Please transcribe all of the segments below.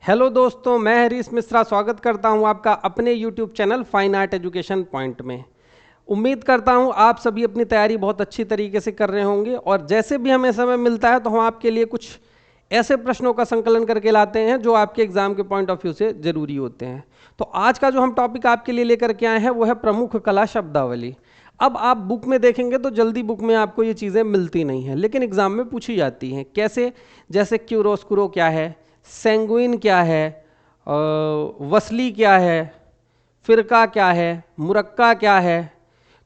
Hello दोस्तों, मैं हरीश मिश्रा स्वागत करता हूं आपका अपने YouTube channel fine art education point में। उम्मीद करता हूं आप सभी अपनी तैयारी बहुत अच्छी तरीके से कर रहे होंगे और जैसे भी हमें समय मिलता है तो हम आपके लिए कुछ ऐसे प्रश्नों का संकलन करके लाते हैं जो आपके एग्जाम के पॉइंट ऑफ व्यू से जरूरी होते हैं। तो आज का जो हम टॉपिक आपके लिए लेकर के आए हैं वो है प्रमुख कला शब्दावली। अब आप बुक में देखेंगे तो जल्दी बुक में आपको ये चीज़ें मिलती नहीं हैं, लेकिन एग्जाम में पूछी जाती हैं। कैसे? जैसे क्यूरोस्कुरो क्या है, सेंगुइन क्या है, वसली क्या है, फिरका क्या है, मुरक्का क्या है।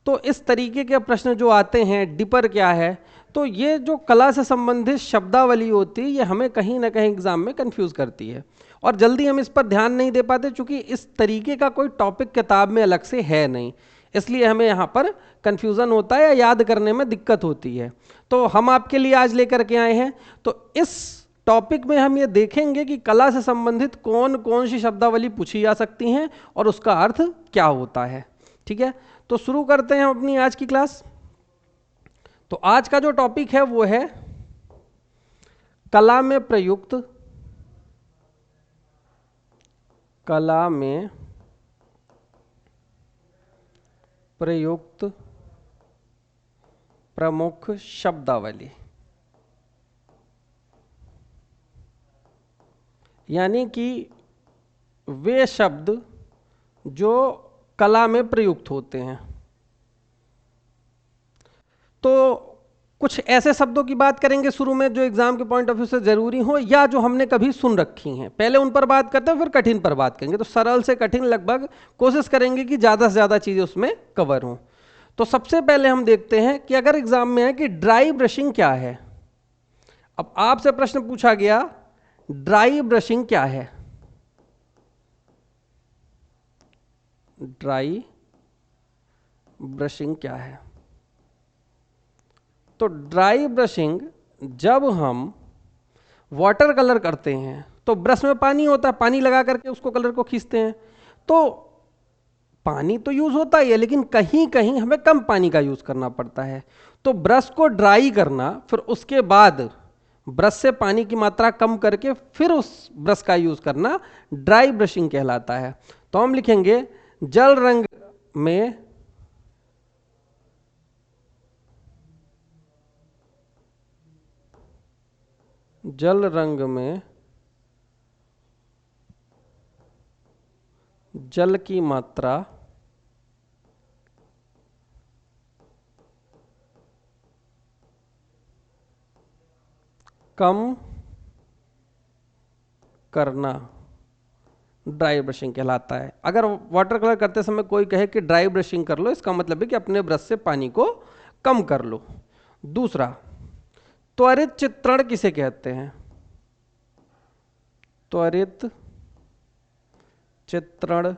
तो इस तरीके के प्रश्न जो आते हैं, डिपर क्या है, तो ये जो कला से संबंधित शब्दावली होती है ये हमें कहीं ना कहीं एग्जाम में कंफ्यूज करती है और जल्दी हम इस पर ध्यान नहीं दे पाते, क्योंकि इस तरीके का कोई टॉपिक किताब में अलग से है नहीं, इसलिए हमें यहाँ पर कंफ्यूजन होता है या याद करने में दिक्कत होती है। तो हम आपके लिए आज लेकर के आए हैं, तो इस टॉपिक में हम ये देखेंगे कि कला से संबंधित कौन कौन सी शब्दावली पूछी जा सकती हैं और उसका अर्थ क्या होता है। ठीक है, तो शुरू करते हैं अपनी आज की क्लास। तो आज का जो टॉपिक है वो है कला में प्रयुक्त प्रमुख शब्दावली, यानी कि वे शब्द जो कला में प्रयुक्त होते हैं। तो कुछ ऐसे शब्दों की बात करेंगे शुरू में जो एग्जाम के पॉइंट ऑफ व्यू से जरूरी हो या जो हमने कभी सुन रखी हैं, पहले उन पर बात करते हैं फिर कठिन पर बात करेंगे। तो सरल से कठिन लगभग कोशिश करेंगे कि ज़्यादा से ज़्यादा चीज़ें उसमें कवर हों। तो सबसे पहले हम देखते हैं कि अगर एग्जाम में है कि ड्राई ब्रशिंग क्या है। अब आपसे प्रश्न पूछा गया ड्राई ब्रशिंग क्या है। ड्राई ब्रशिंग क्या है? तो ड्राई ब्रशिंग जब हम वाटर कलर करते हैं तो ब्रश में पानी होता है, पानी लगा करके उसको कलर को खींचते हैं, तो पानी तो यूज होता ही है लेकिन कहीं कहीं हमें कम पानी का यूज करना पड़ता है। तो ब्रश को ड्राई करना, फिर उसके बाद ब्रश से पानी की मात्रा कम करके फिर उस ब्रश का यूज करना ड्राई ब्रशिंग कहलाता है। तो हम लिखेंगे जल रंग में जल की मात्रा कम करना ड्राई ब्रशिंग कहलाता है। अगर वाटर कलर करते समय कोई कहे कि ड्राई ब्रशिंग कर लो, इसका मतलब है कि अपने ब्रश से पानी को कम कर लो। दूसरा, त्वरित चित्रण किसे कहते हैं? त्वरित चित्रण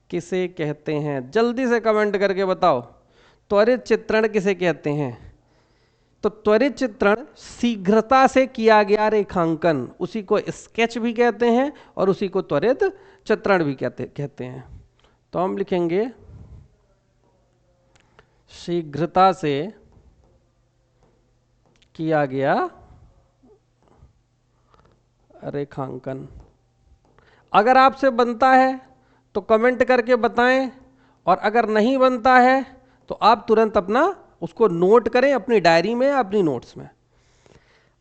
किसे कहते हैं? जल्दी से कमेंट करके बताओ, त्वरित चित्रण किसे कहते हैं? तो त्वरित चित्रण शीघ्रता से किया गया रेखांकन, उसी को स्केच भी कहते हैं और उसी को त्वरित चित्रण भी कहते हैं। तो हम लिखेंगे शीघ्रता से किया गया रेखांकन। अगर आपसे बनता है तो कमेंट करके बताएं, और अगर नहीं बनता है तो आप तुरंत अपना उसको नोट करें अपनी डायरी में या अपनी नोट्स में।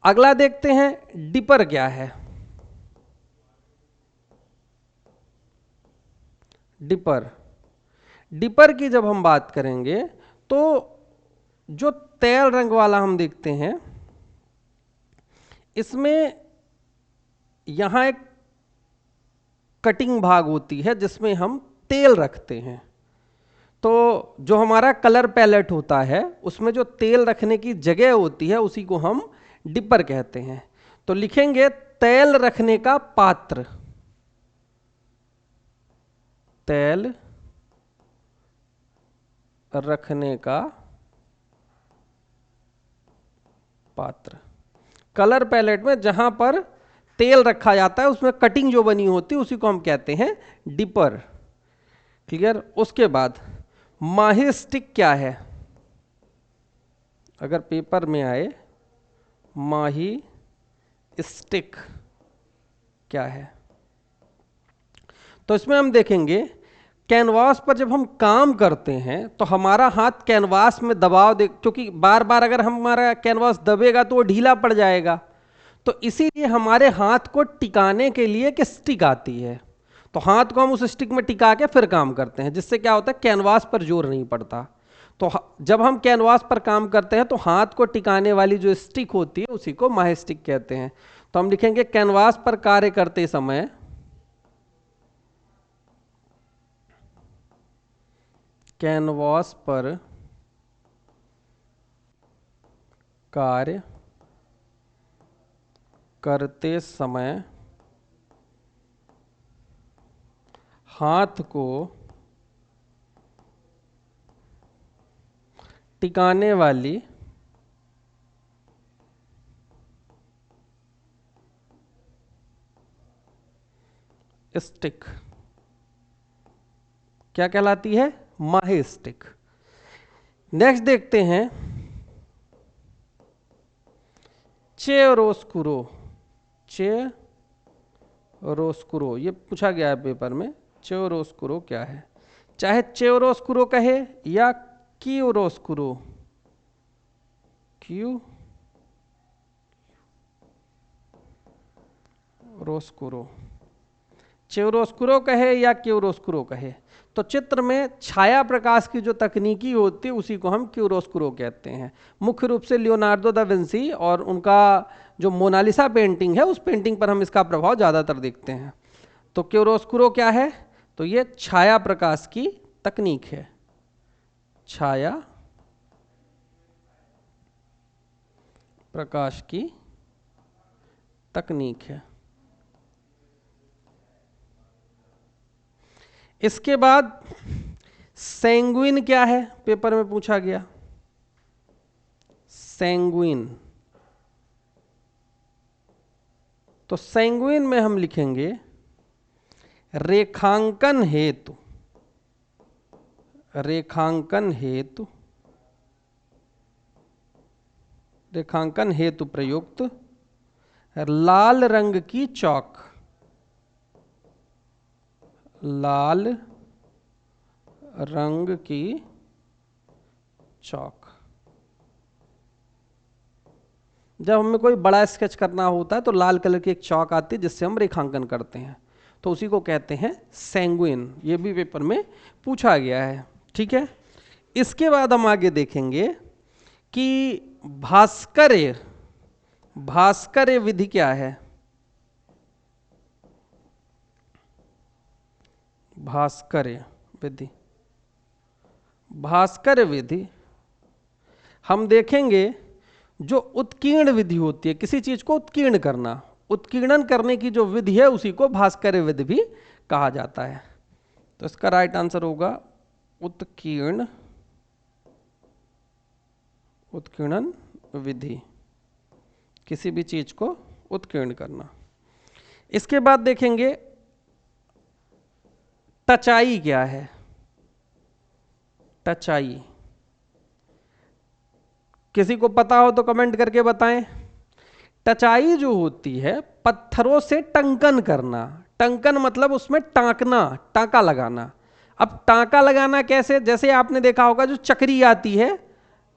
अगला देखते हैं डिपर क्या है। डिपर की जब हम बात करेंगे तो जो तेल रंग वाला हम देखते हैं, इसमें यहां एक कटिंग भाग होती है जिसमें हम तेल रखते हैं। तो जो हमारा कलर पैलेट होता है उसमें जो तेल रखने की जगह होती है उसी को हम डिपर कहते हैं। तो लिखेंगे तेल रखने का पात्र, तेल रखने का पात्र। कलर पैलेट में जहां पर तेल रखा जाता है उसमें कटिंग जो बनी होती है उसी को हम कहते हैं डिपर। क्लियर? उसके बाद माहिर स्टिक क्या है? अगर पेपर में आए माही स्टिक क्या है? तो इसमें हम देखेंगे कैनवास पर जब हम काम करते हैं तो हमारा हाथ कैनवास में दबाव दे, क्योंकि बार बार अगर हमारा कैनवास दबेगा तो वो ढीला पड़ जाएगा, तो इसीलिए हमारे हाथ को टिकाने के लिए एक स्टिक आती है। तो हाथ को हम उस स्टिक में टिका के फिर काम करते हैं, जिससे क्या होता है कैनवास पर जोर नहीं पड़ता। तो जब हम कैनवास पर काम करते हैं तो हाथ को टिकाने वाली जो स्टिक होती है उसी को माहे स्टिक कहते हैं। तो हम लिखेंगे कैनवास पर कार्य करते समय कैनवास पर कार्य करते समय हाथ को टिकाने वाली स्टिक क्या कहलाती है? माहे स्टिक। नेक्स्ट देखते हैं चियोरोस्कुरो। चियोरोस्कुरो ये पूछा गया है पेपर में, चियोरोस्कुरो क्या है? चाहे चियोरोस्कुरो कहे या कियोरोस्कुरो, कियोरोस्कुरो, चियोरोस्कुरो कहे या कियोरोस्कुरो कहे, तो चित्र में छाया प्रकाश की जो तकनीकी होती है उसी को हम क्यूरोस्कुरो कहते हैं। मुख्य रूप से लियोनार्डो दा विंसी और उनका जो मोनालिसा पेंटिंग है उस पेंटिंग पर हम इसका प्रभाव ज़्यादातर देखते हैं। तो क्यूरोस्कुरो क्या है? तो ये छाया प्रकाश की तकनीक है, छाया प्रकाश की तकनीक है। इसके बाद सैंग्विन क्या है? पेपर में पूछा गया सैंग्विन। तो सैंग्विन में हम लिखेंगे रेखांकन हेतु, रेखांकन हेतु, रेखांकन हेतु प्रयुक्त लाल रंग की चौक, लाल रंग की चौक। जब हमें कोई बड़ा स्केच करना होता है तो लाल कलर की एक चौक आती है जिससे हम रेखांकन करते हैं, तो उसी को कहते हैं सैंग्विन। ये भी पेपर में पूछा गया है, ठीक है। इसके बाद हम आगे देखेंगे कि भास्कर्य, भास्कर्य विधि क्या है? भास्कर्य विधि, भास्कर्य विधि हम देखेंगे जो उत्कीर्ण विधि होती है, किसी चीज को उत्कीर्ण करना, उत्कीर्णन करने की जो विधि है उसी को भास्कर्य विधि भी कहा जाता है। तो इसका राइट आंसर होगा उत्कीर्ण, उत्कीर्णन विधि, किसी भी चीज को उत्कीर्ण करना। इसके बाद देखेंगे टचाई क्या है? टचाई किसी को पता हो तो कमेंट करके बताएं। टचाई जो होती है पत्थरों से टंकन करना, टंकन मतलब उसमें टांकना, टांका लगाना। अब टांका लगाना कैसे? जैसे आपने देखा होगा जो चक्री आती है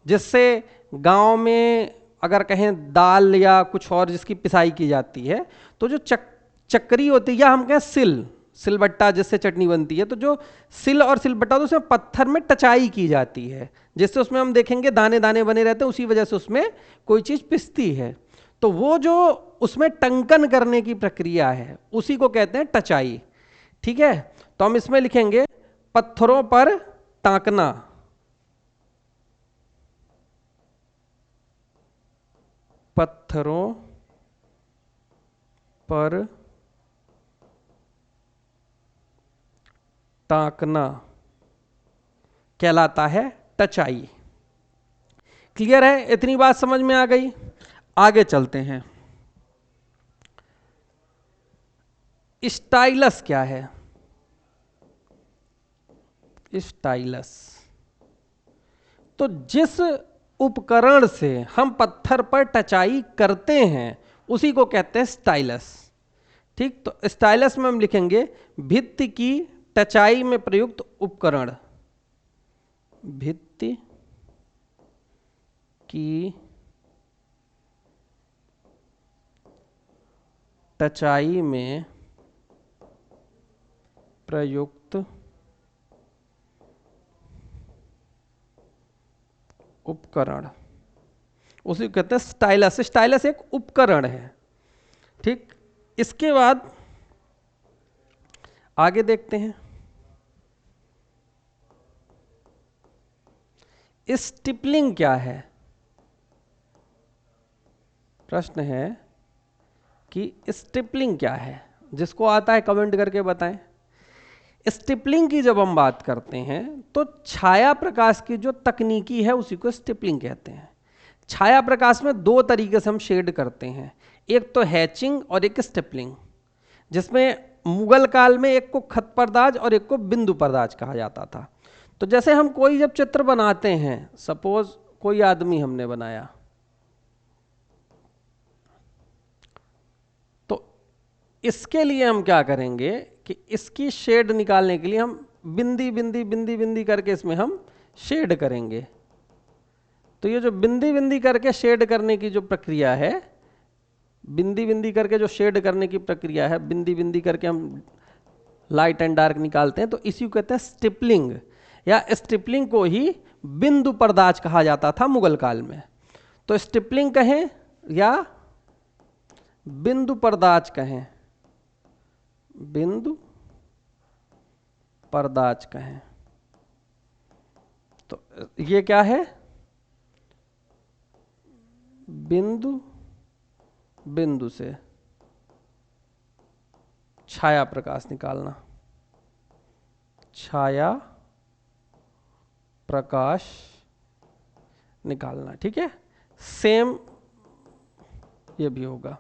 जिससे गांव में अगर कहें दाल या कुछ और जिसकी पिसाई की जाती है, तो जो चक्री होती है या हम कहें सिलबट्टा जिससे चटनी बनती है, तो जो सिल और सिलबट्टा तो उसमें पत्थर में टचाई की जाती है जिससे उसमें हम देखेंगे दाने दाने बने रहते हैं, उसी वजह से उसमें कोई चीज पिसती है। तो वो जो उसमें टंकन करने की प्रक्रिया है उसी को कहते हैं टचाई, ठीक है। तो हम इसमें लिखेंगे पत्थरों पर टांकना, पत्थरों पर टांकना कहलाता है टचाई। क्लियर है? इतनी बात समझ में आ गई? आगे चलते हैं। स्टाइलस क्या है? स्टाइलस तो जिस उपकरण से हम पत्थर पर टचाई करते हैं उसी को कहते हैं स्टाइलस, ठीक, तो स्टाइलस में हम लिखेंगे भित्ति की टचाई में प्रयुक्त उपकरण, भित्ति की टचाई में प्रयुक्त उपकरण, उसी को कहते हैं स्टाइलस। स्टाइलस एक उपकरण है। ठीक, इसके बाद आगे देखते हैं, स्टिपलिंग क्या है। प्रश्न है कि स्टिपलिंग क्या है, जिसको आता है कमेंट करके बताएं। स्टिपलिंग की जब हम बात करते हैं तो छाया प्रकाश की जो तकनीकी है उसी को स्टिपलिंग कहते हैं। छाया प्रकाश में दो तरीके से हम शेड करते हैं, एक तो हैचिंग और एक स्टिपलिंग, जिसमें मुगल काल में एक को खत पर्दाज और एक को बिंदु पर्दाज कहा जाता था। तो जैसे हम कोई जब चित्र बनाते हैं, सपोज कोई आदमी हमने बनाया, तो इसके लिए हम क्या करेंगे कि इसकी शेड निकालने के लिए हम बिंदी बिंदी बिंदी बिंदी करके इसमें हम शेड करेंगे। तो ये जो बिंदी बिंदी करके शेड करने की जो प्रक्रिया है, बिंदी बिंदी करके जो शेड करने की प्रक्रिया है, बिंदी बिंदी करके हम लाइट एंड डार्क निकालते हैं, तो इसी को कहते हैं स्टिपलिंग, या स्टिपलिंग को ही बिंदु पर्दाज कहा जाता था मुगल काल में। तो स्टिपलिंग कहें या बिंदु पर्दाज कहें, बिंदु पर्दाज कहें, तो ये क्या है, बिंदु बिंदु से छाया प्रकाश निकालना, छाया प्रकाश निकालना। ठीक है, सेम ये भी होगा।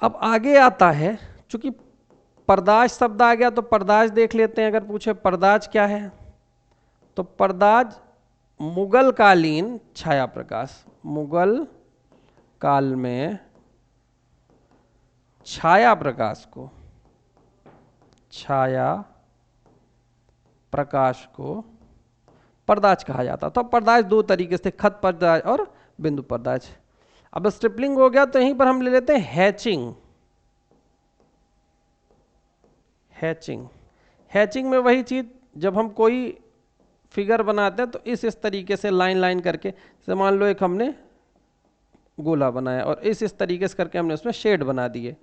अब आगे आता है, चूंकि पर्दाज शब्द आ गया तो पर्दाज देख लेते हैं। अगर पूछे पर्दाज क्या है, तो पर्दाज मुगल कालीन छाया प्रकाश, मुगल काल में छाया प्रकाश को, छाया प्रकाश को पर्दाज कहा जाता। तो पर्दाज दो तरीके से, खत पर्दाज और बिंदु पर्दाज। अब स्ट्रिपलिंग हो गया, तो यहीं पर हम ले लेते हैं हैचिंग। हैचिंग, हैचिंग में वही चीज, जब हम कोई फिगर बनाते हैं तो इस तरीके से लाइन लाइन करके, जैसे मान लो एक हमने गोला बनाया और इस तरीके से करके हमने उसमें शेड बना दिए,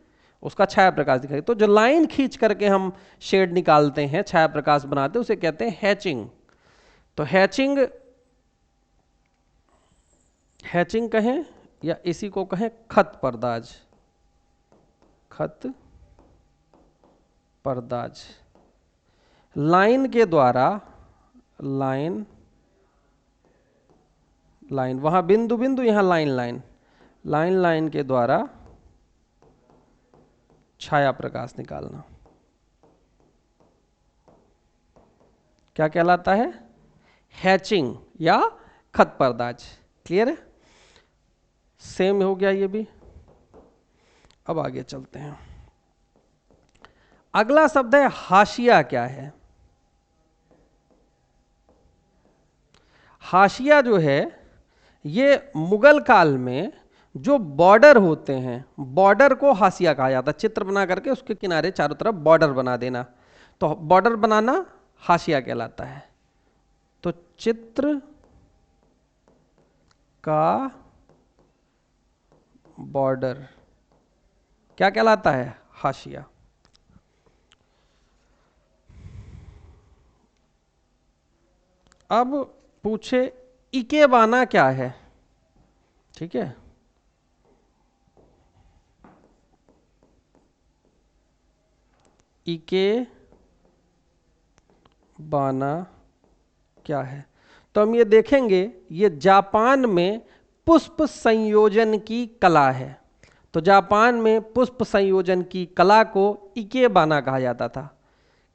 उसका छाया प्रकाश दिखाई। तो जो लाइन खींच करके हम शेड निकालते हैं, छाया प्रकाश बनाते हैं, उसे कहते हैं हैचिंग। तो हैचिंग, हैचिंग कहें या इसी को कहें खत पर्दाज, खत पर्दाज। लाइन के द्वारा, लाइन लाइन, वहां बिंदु बिंदु, यहां लाइन लाइन, लाइन लाइन के द्वारा छाया प्रकाश निकालना क्या कहलाता है, हैचिंग या खत पर्दाज। क्लियर है, सेम हो गया ये भी। अब आगे चलते हैं, अगला शब्द है हाशिया। क्या है हाशिया? जो है ये मुगल काल में जो बॉर्डर होते हैं, बॉर्डर को हाशिया कहा जाता है। चित्र बना करके उसके किनारे चारों तरफ बॉर्डर बना देना, तो बॉर्डर बनाना हाशिया कहलाता है। तो चित्र का बॉर्डर क्या कहलाता है, हाशिया। अब पूछे इकेबाना क्या है? ठीक है, इकेबाना क्या है? तो हम ये देखेंगे, ये जापान में पुष्प संयोजन की कला है। तो जापान में पुष्प संयोजन की कला को इकेबाना कहा जाता था।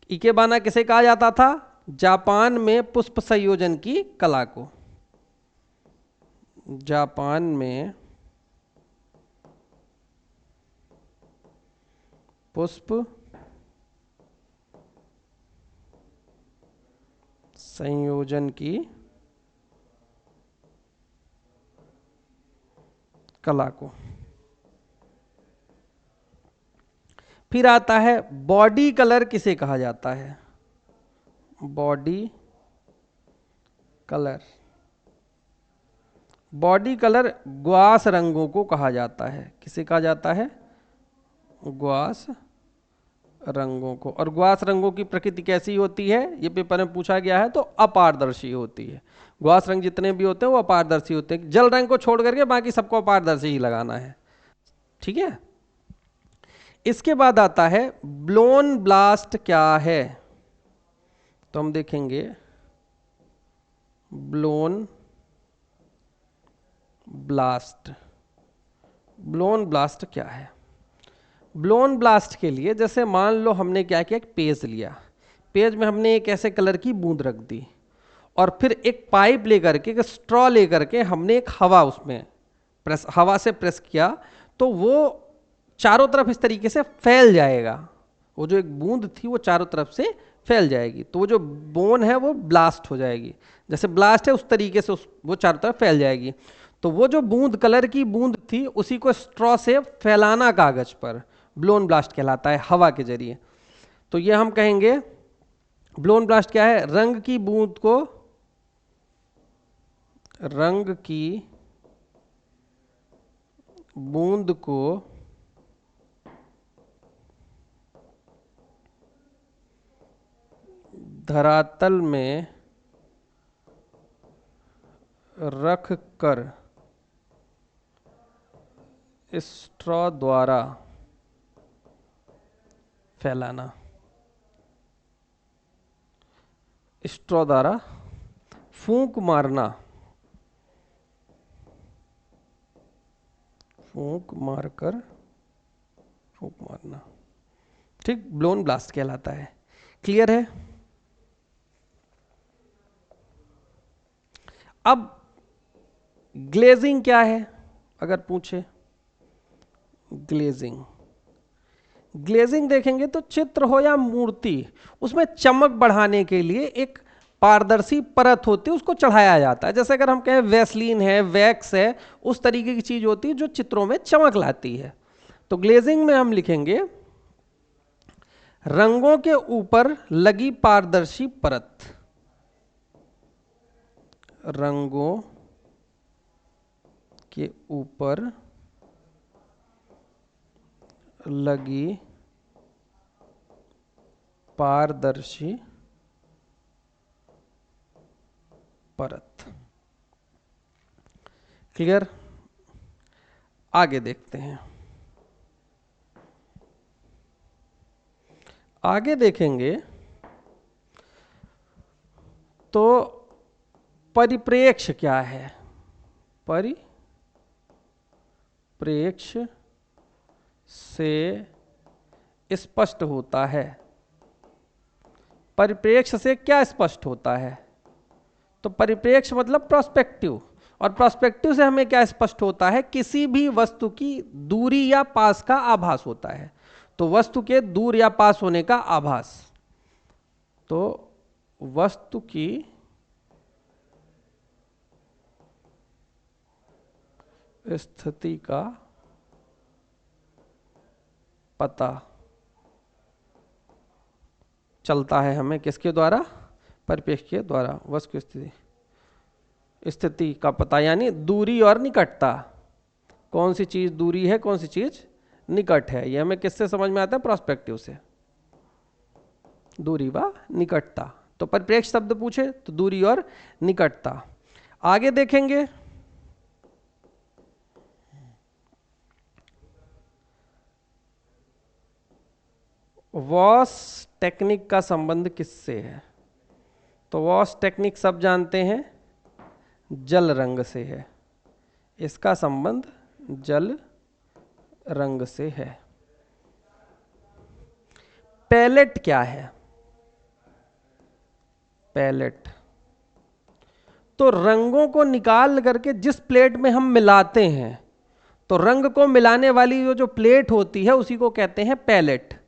इकेबाना किसे कहा जाता था? जापान में पुष्प संयोजन की कला को। जापान में पुष्प संयोजन की कला को। फिर आता है बॉडी कलर किसे कहा जाता है? बॉडी कलर, बॉडी कलर ग्वास रंगों को कहा जाता है। किसे कहा जाता है? ग्वास रंगों को। और ग्वास रंगों की प्रकृति कैसी होती है, ये पेपर में पूछा गया है, तो अपारदर्शी होती है। ग्वास रंग जितने भी होते हैं वो अपारदर्शी होते हैं। जल रंग को छोड़ करके बाकी सबको अपारदर्शी ही लगाना है, ठीक है। इसके बाद आता है ब्लोन ब्लास्ट क्या है? तो हम देखेंगे ब्लोन ब्लास्ट। ब्लोन ब्लास्ट क्या है? ब्लोन ब्लास्ट के लिए जैसे मान लो हमने क्या किया, एक पेज लिया, पेज में हमने एक ऐसे कलर की बूंद रख दी और फिर एक पाइप लेकर के, एक स्ट्रॉ लेकर के हमने एक हवा उसमें प्रेस, हवा से प्रेस किया तो वो चारों तरफ इस तरीके से फैल जाएगा। वो जो एक बूंद थी वो चारों तरफ से फैल जाएगी, तो वो जो बोन है वो ब्लास्ट हो जाएगी। जैसे ब्लास्ट है उस तरीके से वो चारों तरफ फैल जाएगी। तो वो जो बूंद, कलर की बूंद थी, उसी को स्ट्रॉ से फैलाना कागज पर ब्लोन ब्लास्ट कहलाता है, हवा के जरिए। तो ये हम कहेंगे ब्लोन ब्लास्ट क्या है? रंग की बूंद को, रंग की बूंद को धरातल में रख कर स्ट्रॉ द्वारा फैलाना, स्ट्रॉ द्वारा फूंक मारना, फूंक मारना, ठीक, ब्लोन ब्लास्ट कहलाता है। क्लियर है? अब ग्लेजिंग क्या है अगर पूछे? ग्लेजिंग, ग्लेजिंग देखेंगे तो चित्र हो या मूर्ति, उसमें चमक बढ़ाने के लिए एक पारदर्शी परत होती है, उसको चढ़ाया जाता है। जैसे अगर हम कहें वैसलीन है, वैक्स है, उस तरीके की चीज होती है जो चित्रों में चमक लाती है। तो ग्लेजिंग में हम लिखेंगे रंगों के ऊपर लगी पारदर्शी परत, रंगों के ऊपर लगी पारदर्शी परत। क्लियर? आगे देखते हैं। आगे देखेंगे तो परिप्रेक्ष्य क्या है? परिप्रेक्ष्य से स्पष्ट होता है। परिप्रेक्ष्य से क्या स्पष्ट होता है? तो परिप्रेक्ष्य मतलब प्रोस्पेक्टिव, और प्रोस्पेक्टिव से हमें क्या स्पष्ट होता है? किसी भी वस्तु की दूरी या पास का आभास होता है। तो वस्तु के दूर या पास होने का आभास, तो वस्तु की स्थिति का पता चलता है हमें किसके द्वारा? परिप्रेक्ष्य के द्वारा। वस्तु की स्थिति का पता यानी दूरी और निकटता, कौन सी चीज दूरी है, कौन सी चीज निकट है, यह हमें किससे समझ में आता है? प्रोस्पेक्टिव से, दूरी व निकटता। तो परिप्रेक्ष्य शब्द पूछे तो दूरी और निकटता। आगे देखेंगे वॉश टेक्निक का संबंध किससे है? तो वॉश टेक्निक सब जानते हैं जल रंग से है, इसका संबंध जल रंग से है। पैलेट क्या है? पैलेट तो रंगों को निकाल करके जिस प्लेट में हम मिलाते हैं, तो रंग को मिलाने वाली जो प्लेट होती है उसी को कहते हैं पैलेट।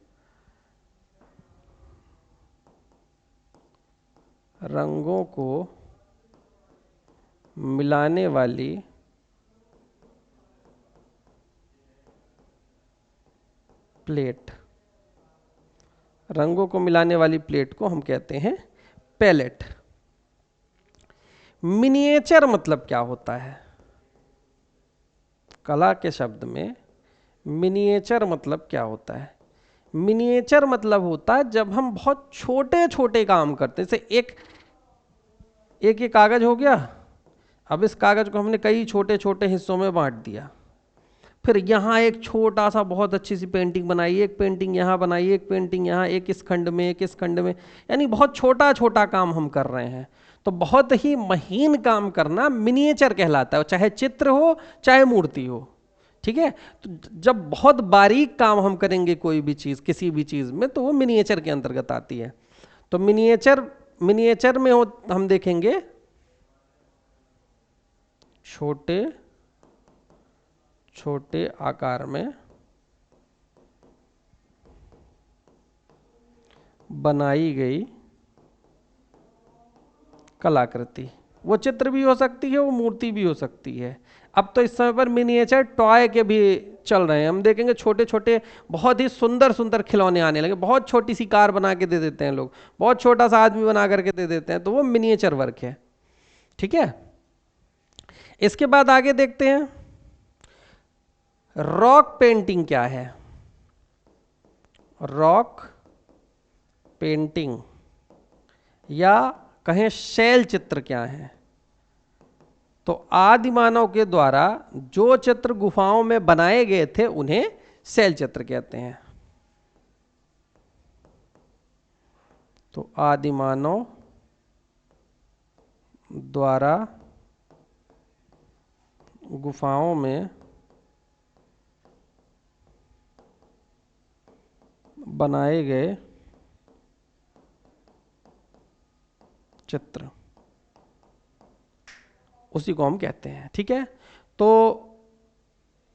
रंगों को मिलाने वाली प्लेट, रंगों को मिलाने वाली प्लेट को हम कहते हैं पैलेट। मिनिएचर मतलब क्या होता है? कला के शब्द में मिनिएचर मतलब क्या होता है? मिनिएचर मतलब होता है जब हम बहुत छोटे छोटे काम करते हैं। जैसे एक ये कागज हो गया, अब इस कागज को हमने कई छोटे छोटे हिस्सों में बांट दिया, फिर यहाँ एक छोटा सा बहुत अच्छी सी पेंटिंग बनाई, एक पेंटिंग यहाँ बनाई, एक पेंटिंग यहाँ, एक इस खंड में, एक इस खंड में, यानी बहुत छोटा छोटा काम हम कर रहे हैं। तो बहुत ही महीन काम करना मिनिएचर कहलाता है, चाहे चित्र हो चाहे मूर्ति हो। ठीक है, तो जब बहुत बारीक काम हम करेंगे कोई भी चीज़, किसी भी चीज़ में, तो वो मिनिएचर के अंतर्गत आती है। तो मिनिएचर में हम देखेंगे छोटे छोटे आकार में बनाई गई कलाकृति। वो चित्र भी हो सकती है, वो मूर्ति भी हो सकती है। अब तो इस समय पर मिनिएचर टॉय के भी चल रहे हैं। हम देखेंगे छोटे छोटे बहुत ही सुंदर सुंदर खिलौने आने लगे, बहुत छोटी सी कार बना के दे देते हैं लोग, बहुत छोटा सा आदमी बना करके दे देते हैं, तो वो मिनिएचर वर्क है। ठीक है, इसके बाद आगे देखते हैं रॉक पेंटिंग क्या है। रॉक पेंटिंग या कहें शैल चित्र क्या है? तो आदि मानव के द्वारा जो चित्र गुफाओं में बनाए गए थे उन्हें शैल चित्र कहते हैं। तो आदि मानव द्वारा गुफाओं में बनाए गए चित्र, उसी को हम कहते हैं। ठीक है, तो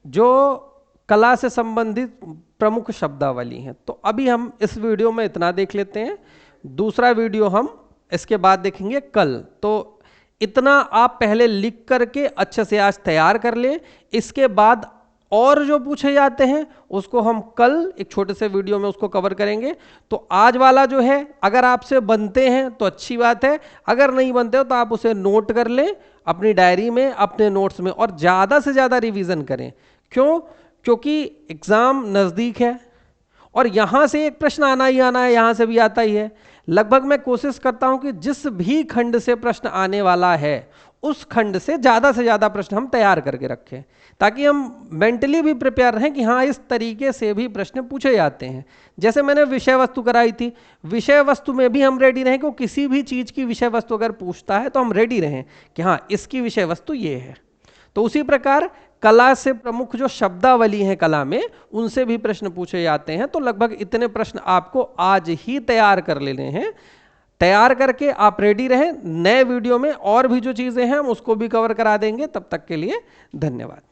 जो कला से संबंधित प्रमुख शब्दावली हैं, तो अभी हम इस वीडियो में इतना देख लेते हैं। दूसरा वीडियो हम इसके बाद देखेंगे कल। तो इतना आप पहले लिख करके अच्छे से आज तैयार कर ले, इसके बाद और जो पूछे जाते हैं उसको हम कल एक छोटे से वीडियो में उसको कवर करेंगे। तो आज वाला जो है अगर आपसे बनते हैं तो अच्छी बात है, अगर नहीं बनते हो तो आप उसे नोट कर लें अपनी डायरी में, अपने नोट्स में, और ज़्यादा से ज़्यादा रिवीजन करें। क्यों? क्योंकि एग्ज़ाम नज़दीक है और यहाँ से एक प्रश्न आना ही आना है, यहाँ से भी आता ही है। लगभग मैं कोशिश करता हूँ कि जिस भी खंड से प्रश्न आने वाला है उस खंड से ज़्यादा प्रश्न हम तैयार करके रखें, ताकि हम मेंटली भी प्रिपेयर रहें कि हाँ इस तरीके से भी प्रश्न पूछे जाते हैं। जैसे मैंने विषय वस्तु कराई थी, विषय वस्तु में भी हम रेडी रहें कि किसी भी चीज़ की विषय वस्तु अगर पूछता है तो हम रेडी रहें कि हाँ इसकी विषय वस्तु ये है। तो उसी प्रकार कला से प्रमुख जो शब्दावली है कला में, उनसे भी प्रश्न पूछे जाते हैं। तो लगभग इतने प्रश्न आपको आज ही तैयार कर लेने हैं। तैयार करके आप रेडी रहें। नए वीडियो में और भी जो चीज़ें हैं हम उसको भी कवर करा देंगे। तब तक के लिए धन्यवाद।